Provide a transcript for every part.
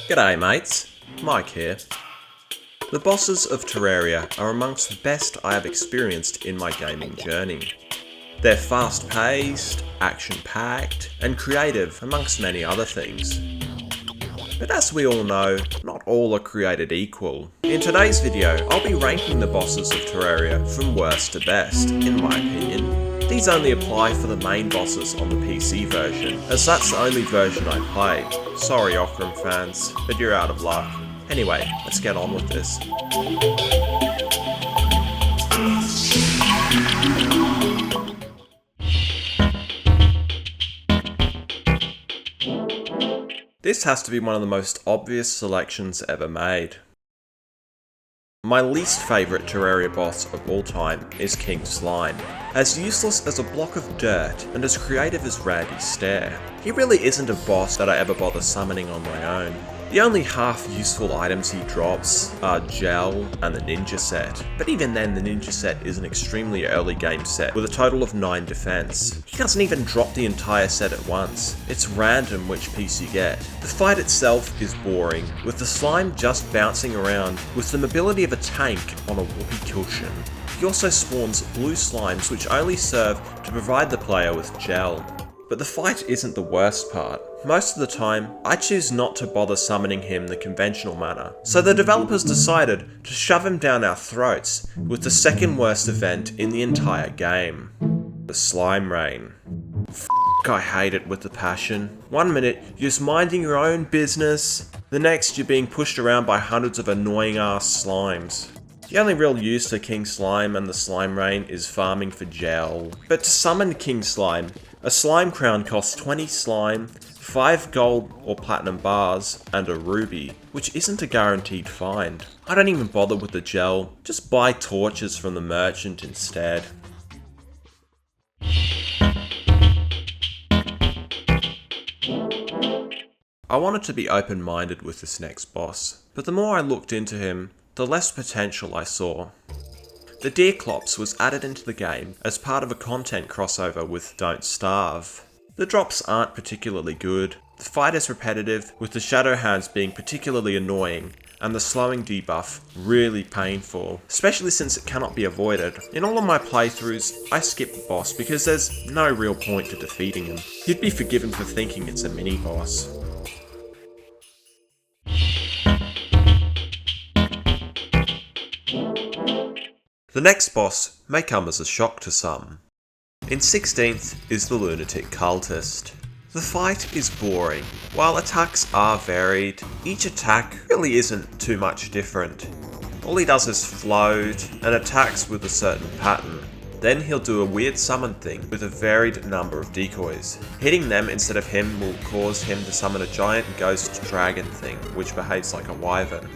G'day mates, Mike here. The bosses of Terraria are amongst the best I have experienced in my gaming journey. They're fast-paced, action-packed, and creative amongst many other things. But as we all know, not all are created equal. In today's video, I'll be ranking the bosses of Terraria from worst to best, in my opinion. These only apply for the main bosses on the PC version, as that's the only version I play. Sorry Ockram fans, but you're out of luck. Anyway, let's get on with this. This has to be one of the most obvious selections ever made. My least favourite Terraria boss of all time is King Slime. As useless as a block of dirt and as creative as Randy's stare, he really isn't a boss that I ever bother summoning on my own. The only half-useful items he drops are Gel and the Ninja set, but even then the Ninja set is an extremely early game set with a total of 9 defense. He doesn't even drop the entire set at once, it's random which piece you get. The fight itself is boring, with the slime just bouncing around with the mobility of a tank on a whoopee cushion. He also spawns blue slimes which only serve to provide the player with Gel. But the fight isn't the worst part. Most of the time, I choose not to bother summoning him the conventional manner, so the developers decided to shove him down our throats with the second worst event in the entire game. The Slime Rain. I hate it with a passion. One minute, you're just minding your own business, the next you're being pushed around by hundreds of annoying ass slimes. The only real use for King Slime and the Slime Rain is farming for Gel. But to summon King Slime, a slime crown costs 20 slime, 5 gold or platinum bars, and a ruby, which isn't a guaranteed find. I don't even bother with the Gel, just buy torches from the merchant instead. I wanted to be open-minded with this next boss, but the more I looked into him, the less potential I saw. The Deerclops was added into the game as part of a content crossover with Don't Starve. The drops aren't particularly good, the fight is repetitive, with the Shadow Hands being particularly annoying, and the slowing debuff really painful, especially since it cannot be avoided. In all of my playthroughs, I skip the boss because there's no real point to defeating him. You'd be forgiven for thinking it's a mini-boss. The next boss may come as a shock to some. In 16th is the Lunatic Cultist. The fight is boring. While attacks are varied, each attack really isn't too much different. All he does is float and attacks with a certain pattern. Then he'll do a weird summon thing with a varied number of decoys. Hitting them instead of him will cause him to summon a giant ghost dragon thing, which behaves like a wyvern.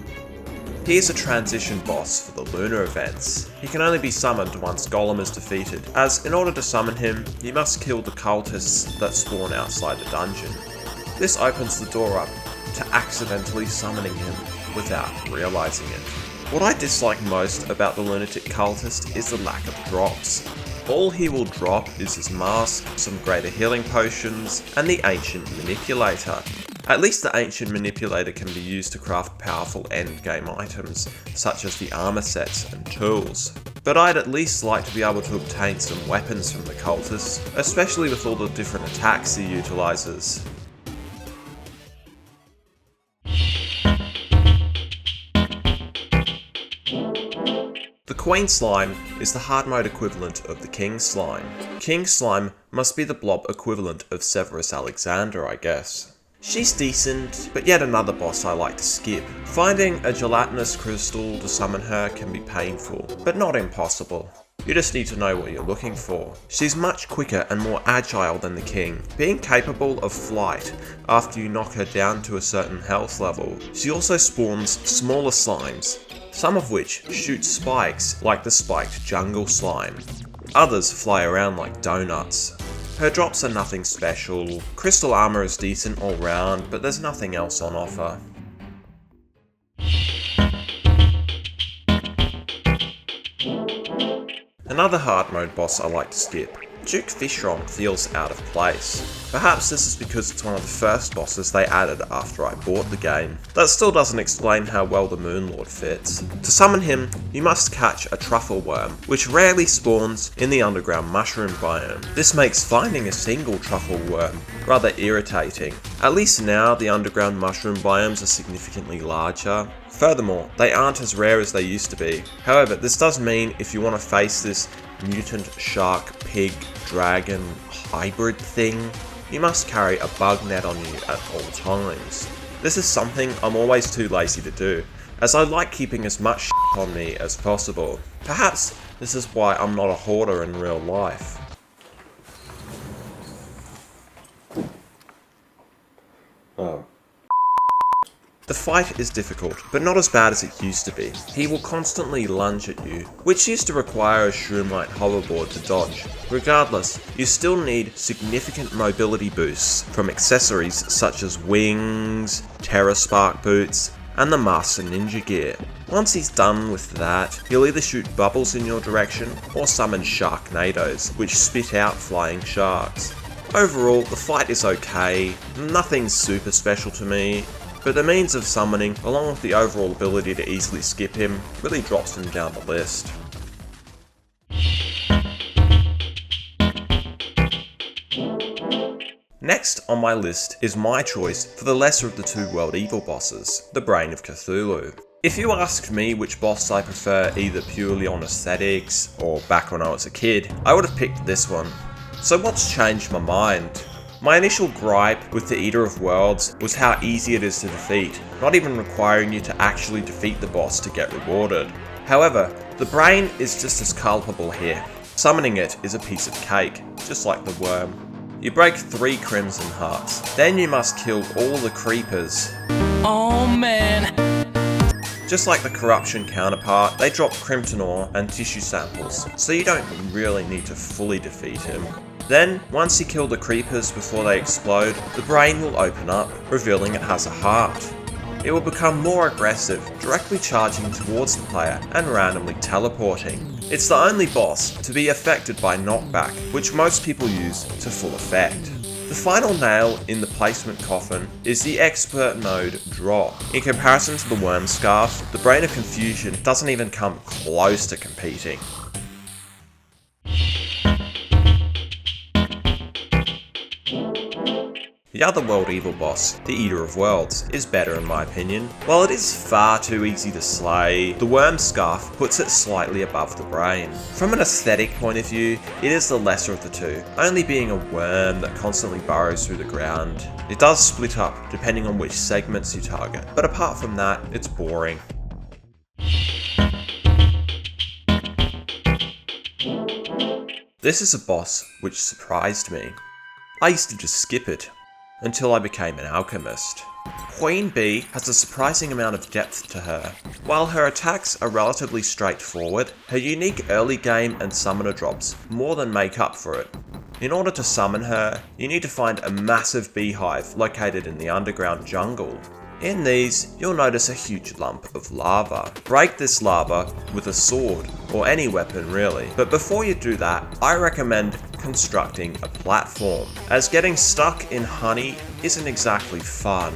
He is a transition boss for the lunar events. He can only be summoned once Golem is defeated, as in order to summon him, you must kill the cultists that spawn outside the dungeon. This opens the door up to accidentally summoning him without realising it. What I dislike most about the Lunatic Cultist is the lack of drops. All he will drop is his mask, some greater healing potions, and the Ancient Manipulator. At least the Ancient Manipulator can be used to craft powerful endgame items, such as the armor sets and tools. But I'd at least like to be able to obtain some weapons from the cultists, especially with all the different attacks he utilises. The Queen Slime is the hard mode equivalent of the King Slime. King Slime must be the blob equivalent of Severus Alexander, I guess. She's decent, but yet another boss I like to skip. Finding a gelatinous crystal to summon her can be painful, but not impossible. You just need to know what you're looking for. She's much quicker and more agile than the king, being capable of flight after you knock her down to a certain health level. She also spawns smaller slimes, some of which shoot spikes like the spiked jungle slime. Others fly around like donuts. Her drops are nothing special. Crystal armor is decent all round, but there's nothing else on offer. Another hard mode boss I like to skip, Duke Fishron feels out of place. Perhaps this is because it's one of the first bosses they added after I bought the game. That still doesn't explain how well the Moonlord fits. To summon him, you must catch a truffle worm, which rarely spawns in the underground mushroom biome. This makes finding a single truffle worm rather irritating. At least now the underground mushroom biomes are significantly larger. Furthermore, they aren't as rare as they used to be. However, this does mean if you want to face this mutant shark, pig, dragon, hybrid thing, you must carry a bug net on you at all times. This is something I'm always too lazy to do, as I like keeping as much shit on me as possible. Perhaps this is why I'm not a hoarder in real life. Oh. The fight is difficult, but not as bad as it used to be. He will constantly lunge at you, which used to require a shroomite hoverboard to dodge. Regardless, you still need significant mobility boosts from accessories such as wings, Terra Spark boots, and the Master Ninja gear. Once he's done with that, he'll either shoot bubbles in your direction or summon Sharknadoes, which spit out flying sharks. Overall, the fight is okay, nothing super special to me, but the means of summoning, along with the overall ability to easily skip him, really drops him down the list. Next on my list is my choice for the lesser of the two World Evil bosses, the Brain of Cthulhu. If you asked me which boss I prefer either purely on aesthetics or back when I was a kid, I would have picked this one. So what's changed my mind? My initial gripe with the Eater of Worlds was how easy it is to defeat, not even requiring you to actually defeat the boss to get rewarded. However, the Brain is just as culpable here. Summoning it is a piece of cake, just like the worm. You break 3 Crimson Hearts, then you must kill all the creepers. Oh man! Just like the Corruption counterpart, they drop Crimson Ore and tissue samples, so you don't really need to fully defeat him. Then, once you kill the creepers before they explode, the Brain will open up, revealing it has a heart. It will become more aggressive, directly charging towards the player and randomly teleporting. It's the only boss to be affected by knockback, which most people use to full effect. The final nail in the placement coffin is the expert mode drop. In comparison to the Worm Scarf, the Brain of Confusion doesn't even come close to competing. The other World Evil boss, the Eater of Worlds, is better in my opinion. While it is far too easy to slay, the Worm Scarf puts it slightly above the Brain. From an aesthetic point of view, it is the lesser of the two, only being a worm that constantly burrows through the ground. It does split up depending on which segments you target, but apart from that, it's boring. This is a boss which surprised me. I used to just skip it, until I became an alchemist. Queen Bee has a surprising amount of depth to her. While her attacks are relatively straightforward, her unique early game and summoner drops more than make up for it. In order to summon her, you need to find a massive beehive located in the underground jungle. In these, you'll notice a huge lump of lava. Break this lava with a sword, or any weapon really. But before you do that, I recommend constructing a platform, as getting stuck in honey isn't exactly fun.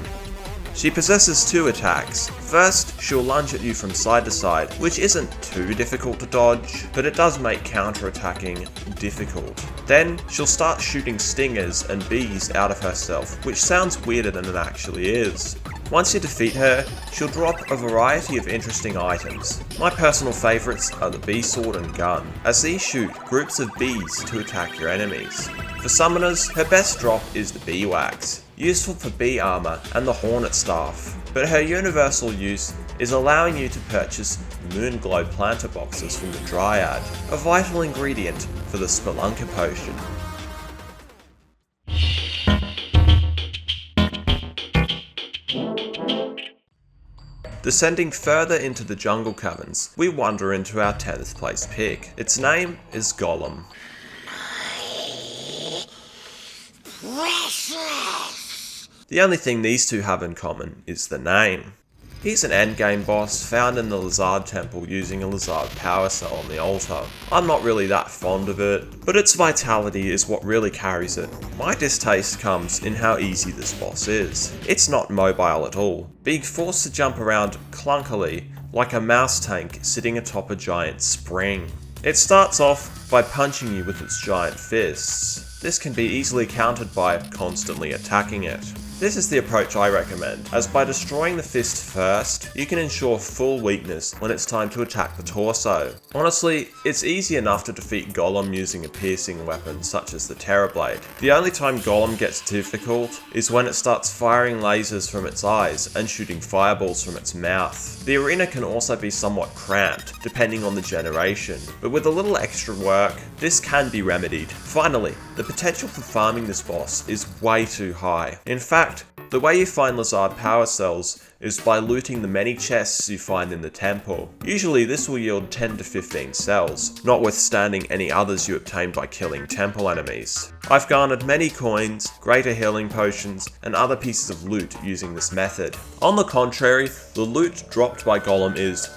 She possesses 2 attacks. First, she'll lunge at you from side to side, which isn't too difficult to dodge, but it does make counter-attacking difficult. Then, she'll start shooting stingers and bees out of herself, which sounds weirder than it actually is. Once you defeat her, she'll drop a variety of interesting items. My personal favourites are the bee sword and gun, as these shoot groups of bees to attack your enemies. For summoners, her best drop is the bee wax, useful for bee armour and the hornet staff, but her universal use is allowing you to purchase Moonglow planter boxes from the Dryad, a vital ingredient for the Spelunker potion. Descending further into the jungle caverns, we wander into our 10th place pick. Its name is Golem. Precious. The only thing these two have in common is the name. He's an endgame boss found in the Lizard Temple using a Lizard power cell on the altar. I'm not really that fond of it, but its vitality is what really carries it. My distaste comes in how easy this boss is. It's not mobile at all, being forced to jump around clunkily like a mouse tank sitting atop a giant spring. It starts off by punching you with its giant fists. This can be easily countered by constantly attacking it. This is the approach I recommend, as by destroying the fist first, you can ensure full weakness when it's time to attack the torso. Honestly, it's easy enough to defeat Golem using a piercing weapon such as the Terrorblade. The only time Golem gets difficult is when it starts firing lasers from its eyes and shooting fireballs from its mouth. The arena can also be somewhat cramped, depending on the generation, but with a little extra work, this can be remedied. Finally, the potential for farming this boss is way too high. In fact, the way you find Lizard power cells is by looting the many chests you find in the temple. Usually this will yield 10 to 15 cells, notwithstanding any others you obtain by killing temple enemies. I've garnered many coins, greater healing potions, and other pieces of loot using this method. On the contrary, the loot dropped by Golem is,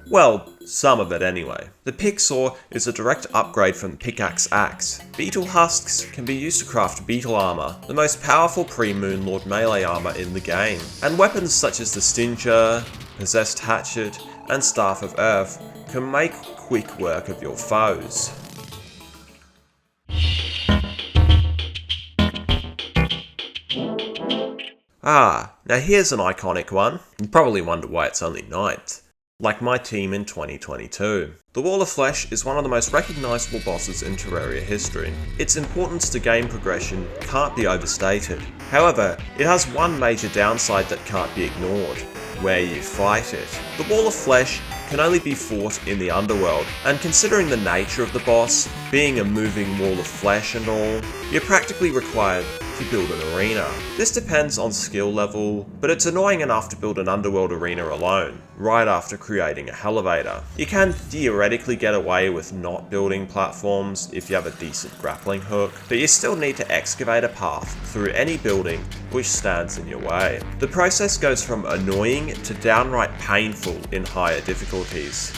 well, some of it anyway. The Picksaw is a direct upgrade from the Pickaxe Axe. Beetle husks can be used to craft beetle armor, the most powerful pre-Moon Lord melee armor in the game. And weapons such as the Stinger, Possessed Hatchet, and Staff of Earth can make quick work of your foes. Now here's an iconic one. You probably wonder why it's only 9th. Like my team in 2022. The Wall of Flesh is one of the most recognisable bosses in Terraria history. Its importance to game progression can't be overstated. However, it has one major downside that can't be ignored: where you fight it. The Wall of Flesh can only be fought in the underworld, and considering the nature of the boss, being a moving wall of flesh and all, you're practically required to build an arena. This depends on skill level, but it's annoying enough to build an underworld arena alone, right after creating a elevator. You can theoretically get away with not building platforms if you have a decent grappling hook, but you still need to excavate a path through any building which stands in your way. The process goes from annoying to downright painful in higher difficulties.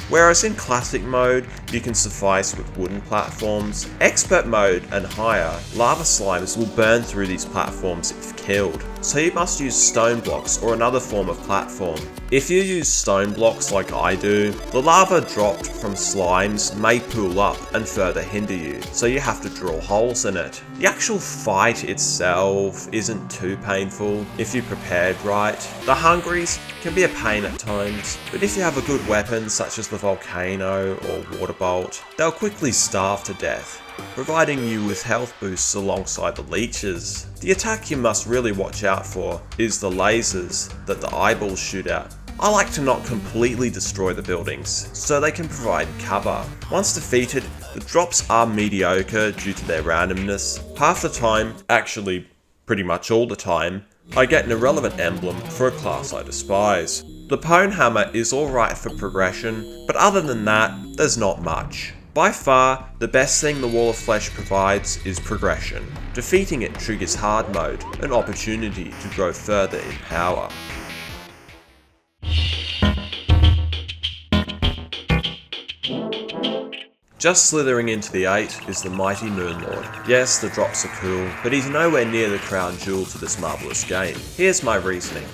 Whereas in classic mode, you can suffice with wooden platforms, expert mode and higher, lava slimes will burn through these platforms if killed, so you must use stone blocks or another form of platform. If you use stone blocks like I do, the lava dropped from slimes may pool up and further hinder you, so you have to drill holes in it. The actual fight itself isn't too painful if you're prepared right. The hungries can be a pain at times, but if you have a good weapon such as the volcano or water bolt, they'll quickly starve to death, providing you with health boosts alongside the leeches. The attack you must really watch out for is the lasers that the eyeballs shoot out. I like to not completely destroy the buildings, so they can provide cover. Once defeated, the drops are mediocre due to their randomness. Half the time, actually pretty much all the time, I get an irrelevant emblem for a class I despise. The Pwn Hammer is alright for progression, but other than that, there's not much. By far, the best thing the Wall of Flesh provides is progression. Defeating it triggers hard mode, an opportunity to grow further in power. Just slithering into the 8 is the mighty Moon Lord. Yes, the drops are cool, but he's nowhere near the crown jewel to this marvellous game. Here's my reasoning.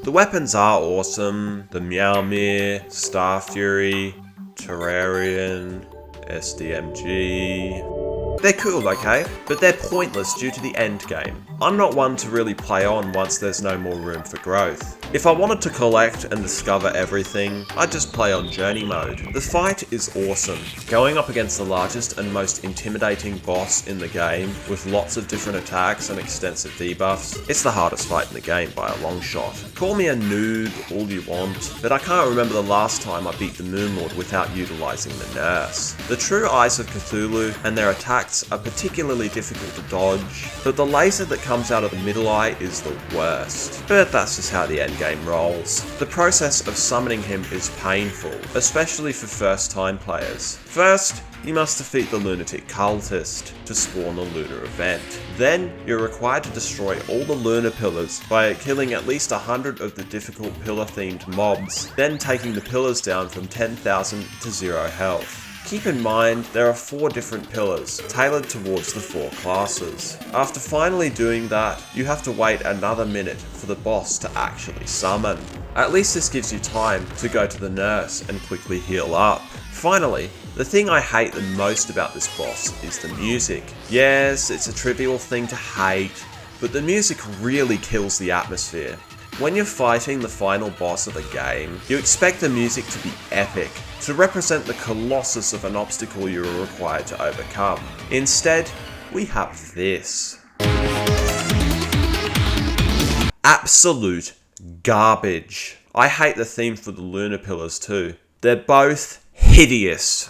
The weapons are awesome: the Meowmere, Star Fury, Terrarian, SDMG. They're cool, okay, but they're pointless due to the end game. I'm not one to really play on once there's no more room for growth. If I wanted to collect and discover everything, I'd just play on journey mode. The fight is awesome. Going up against the largest and most intimidating boss in the game, with lots of different attacks and extensive debuffs, it's the hardest fight in the game by a long shot. Call me a noob all you want, but I can't remember the last time I beat the Moon Lord without utilising the Nurse. The true Eyes of Cthulhu and their attacks are particularly difficult to dodge, but the laser that comes out of the middle eye is the worst. But that's just how the end game rolls. The process of summoning him is painful, especially for first-time players. First, you must defeat the lunatic cultist to spawn the lunar event. Then, you're required to destroy all the lunar pillars by killing at least 100 of the difficult pillar-themed mobs, then taking the pillars down from 10,000 to 0 health. Keep in mind, there are 4 different pillars, tailored towards the 4 classes. After finally doing that, you have to wait another minute for the boss to actually summon. At least this gives you time to go to the nurse and quickly heal up. Finally, the thing I hate the most about this boss is the music. Yes, it's a trivial thing to hate, but the music really kills the atmosphere. When you're fighting the final boss of a game, you expect the music to be epic, to represent the colossus of an obstacle you are required to overcome. Instead, we have this. Absolute garbage. I hate the theme for the lunar pillars too. They're both hideous.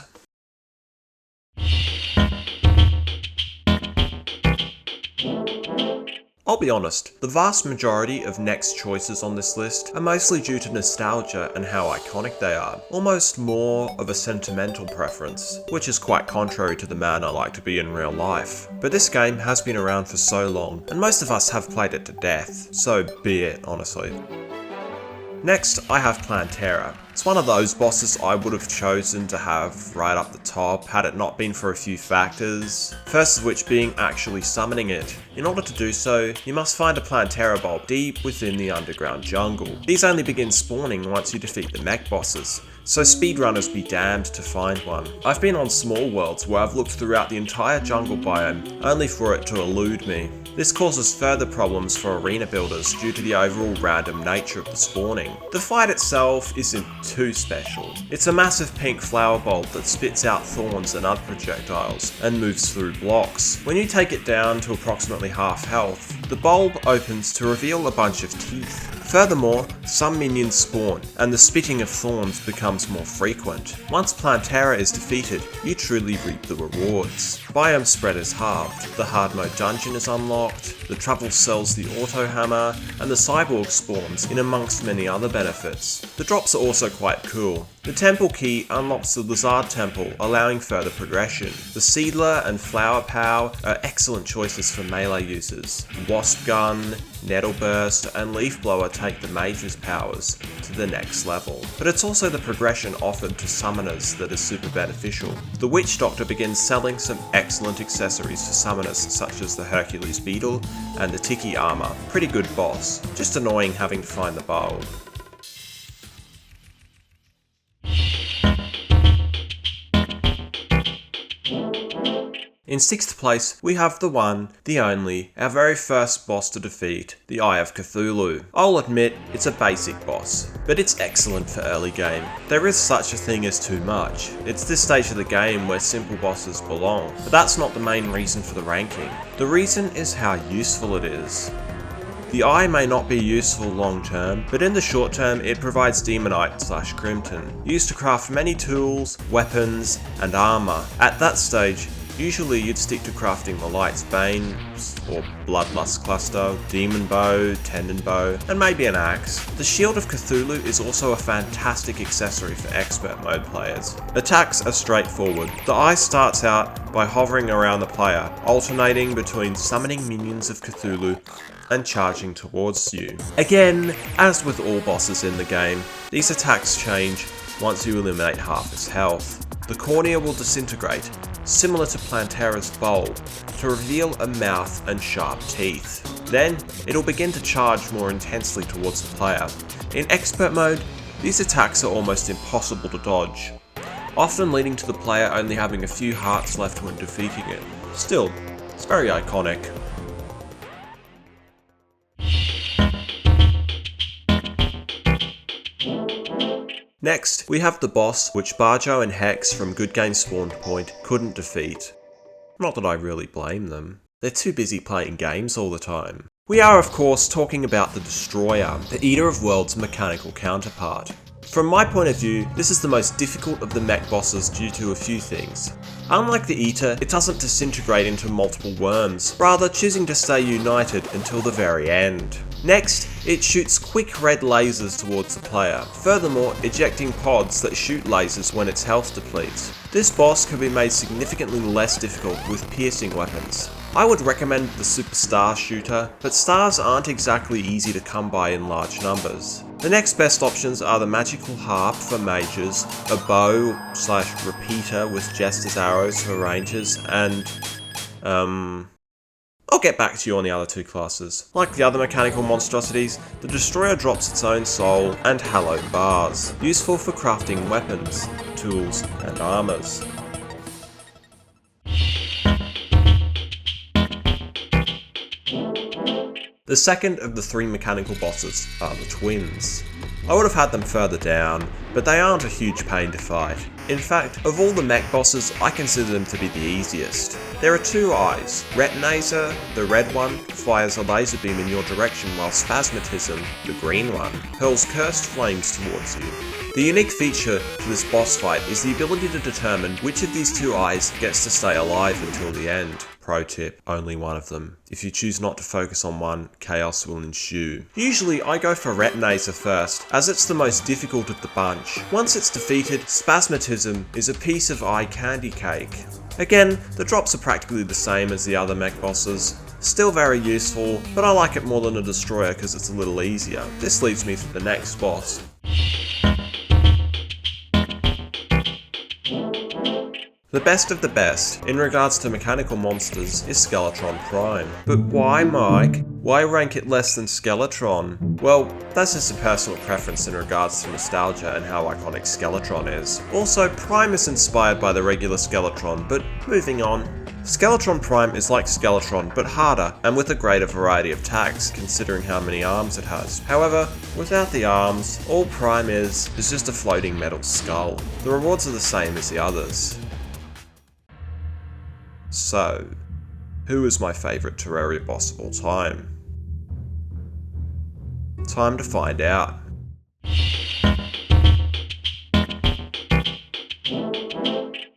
I'll be honest, the vast majority of next choices on this list are mostly due to nostalgia and how iconic they are, almost more of a sentimental preference, which is quite contrary to the man I like to be in real life. But this game has been around for so long, and most of us have played it to death, so be it, honestly. Next, I have Plantera. It's one of those bosses I would have chosen to have right up the top had it not been for a few factors, first of which being actually summoning it. In order to do so, you must find a Plantera bulb deep within the underground jungle. These only begin spawning once you defeat the mech bosses, so speedrunners be damned to find one. I've been on small worlds where I've looked throughout the entire jungle biome, only for it to elude me. This causes further problems for arena builders due to the overall random nature of the spawning. The fight itself isn't too special. It's a massive pink flower bulb that spits out thorns and other projectiles, and moves through blocks. When you take it down to approximately half health, the bulb opens to reveal a bunch of teeth. Furthermore, some minions spawn, and the spitting of thorns becomes more frequent. Once Plantera is defeated, you truly reap the rewards. Biome spread is halved, the hard mode dungeon is unlocked, the travel sells the auto hammer, and the cyborg spawns, in amongst many other benefits. The drops are also quite cool. The temple key unlocks the lizard temple, allowing further progression. The seedler and flower pow are excellent choices for melee users. Wasp gun, nettle burst, and leaf blower take the mage's powers to the next level. But it's also the progression offered to summoners that is super beneficial. The witch doctor begins selling some excellent accessories for summoners such as the Hercules beetle and the Tiki armor. Pretty good boss, just annoying having to find the bulb. In 6th place, we have the one, the only, our very first boss to defeat, the Eye of Cthulhu. I'll admit, it's a basic boss, but it's excellent for early game. There is such a thing as too much. It's this stage of the game where simple bosses belong, but that's not the main reason for the ranking. The reason is how useful it is. The eye may not be useful long term, but in the short term it provides Demonite/Crimton, used to craft many tools, weapons, and armour. At that stage, usually you'd stick to crafting the Light's Bane, or Bloodlust Cluster, Demon Bow, Tendon Bow, and maybe an axe. The Shield of Cthulhu is also a fantastic accessory for expert mode players. Attacks are straightforward. The eye starts out by hovering around the player, alternating between summoning minions of Cthulhu and charging towards you. Again, as with all bosses in the game, these attacks change once you eliminate half its health. The cornea will disintegrate, similar to Plantera's bulb, to reveal a mouth and sharp teeth. Then, it'll begin to charge more intensely towards the player. In expert mode, these attacks are almost impossible to dodge, often leading to the player only having a few hearts left when defeating it. Still, it's very iconic. Next, we have the boss which Barjo and Hex from Good Game Spawn Point couldn't defeat. Not that I really blame them. They're too busy playing games all the time. We are of course talking about the Destroyer, the Eater of Worlds' mechanical counterpart. From my point of view, this is the most difficult of the mech bosses due to a few things. Unlike the Eater, it doesn't disintegrate into multiple worms, rather choosing to stay united until the very end. Next, it shoots quick red lasers towards the player, furthermore ejecting pods that shoot lasers when its health depletes. This boss can be made significantly less difficult with piercing weapons. I would recommend the Super Star Shooter, but stars aren't exactly easy to come by in large numbers. The next best options are the Magical Harp for mages, a bow/repeater with Jester's arrows for rangers, and I'll get back to you on the other two classes. Like the other mechanical monstrosities, the Destroyer drops its own soul and hallowed bars, useful for crafting weapons, tools, and armors. The second of the three mechanical bosses are the twins. I would have had them further down, but they aren't a huge pain to fight. In fact, of all the mech bosses, I consider them to be the easiest. There are two eyes. Retinator, the red one, fires a laser beam in your direction, while Spasmatism, the green one, hurls cursed flames towards you. The unique feature to this boss fight is the ability to determine which of these two eyes gets to stay alive until the end. Pro tip, only one of them. If you choose not to focus on one, chaos will ensue. Usually I go for Retinator first, as it's the most difficult of the bunch. Once it's defeated, Spasmatism is a piece of eye candy cake. Again, the drops are practically the same as the other mech bosses. Still very useful, but I like it more than a Destroyer because it's a little easier. This leads me to the next boss. The best of the best, in regards to mechanical monsters, is Skeletron Prime. But why, Mike? Why rank it less than Skeletron? Well, that's just a personal preference in regards to nostalgia and how iconic Skeletron is. Also, Prime is inspired by the regular Skeletron, but moving on. Skeletron Prime is like Skeletron, but harder, and with a greater variety of attacks, considering how many arms it has. However, without the arms, all Prime is just a floating metal skull. The rewards are the same as the others. So, who is my favourite Terraria boss of all time? Time to find out.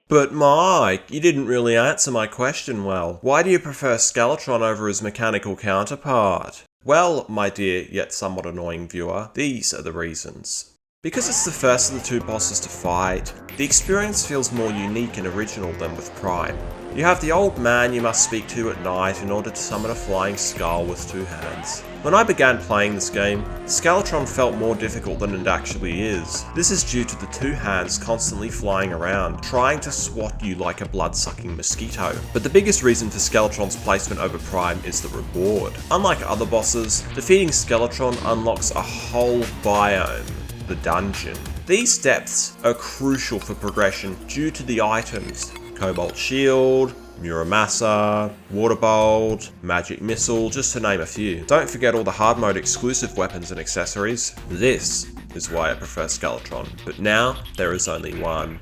But Mike, you didn't really answer my question well. Why do you prefer Skeletron over his mechanical counterpart? Well, my dear yet somewhat annoying viewer, these are the reasons. Because it's the first of the two bosses to fight, the experience feels more unique and original than with Prime. You have the old man you must speak to at night in order to summon a flying skull with two hands. When I began playing this game, Skeletron felt more difficult than it actually is. This is due to the two hands constantly flying around, trying to swat you like a blood-sucking mosquito. But the biggest reason for Skeletron's placement over Prime is the reward. Unlike other bosses, defeating Skeletron unlocks a whole biome, the dungeon. These depths are crucial for progression due to the items. Cobalt Shield, Muramasa, Water Bolt, Magic Missile, just to name a few. Don't forget all the hard mode exclusive weapons and accessories. This is why I prefer Skeletron, but now there is only one.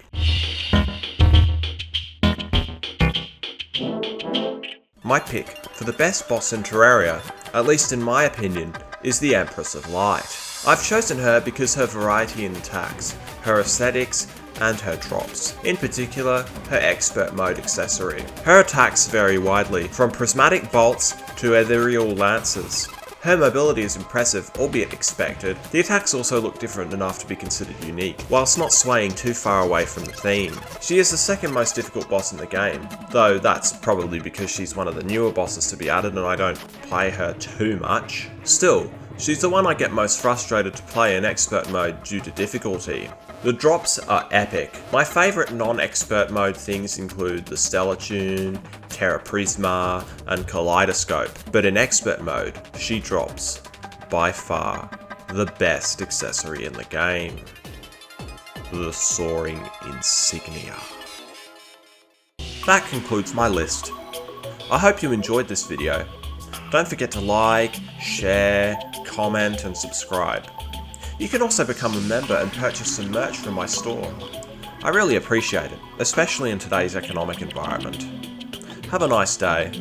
My pick for the best boss in Terraria, at least in my opinion, is the Empress of Light. I've chosen her because her variety in attacks, her aesthetics, and her drops. In particular, her expert mode accessory. Her attacks vary widely, from prismatic bolts to ethereal lances. Her mobility is impressive, albeit expected. The attacks also look different enough to be considered unique, whilst not swaying too far away from the theme. She is the second most difficult boss in the game, though that's probably because she's one of the newer bosses to be added and I don't play her too much. Still, she's the one I get most frustrated to play in expert mode due to difficulty. The drops are epic. My favourite non-expert mode things include the Stellar Tune, Terra Prisma, and Kaleidoscope, but in expert mode, she drops, by far, the best accessory in the game. The Soaring Insignia. That concludes my list. I hope you enjoyed this video. Don't forget to like, share, comment, and subscribe. You can also become a member and purchase some merch from my store. I really appreciate it, especially in today's economic environment. Have a nice day.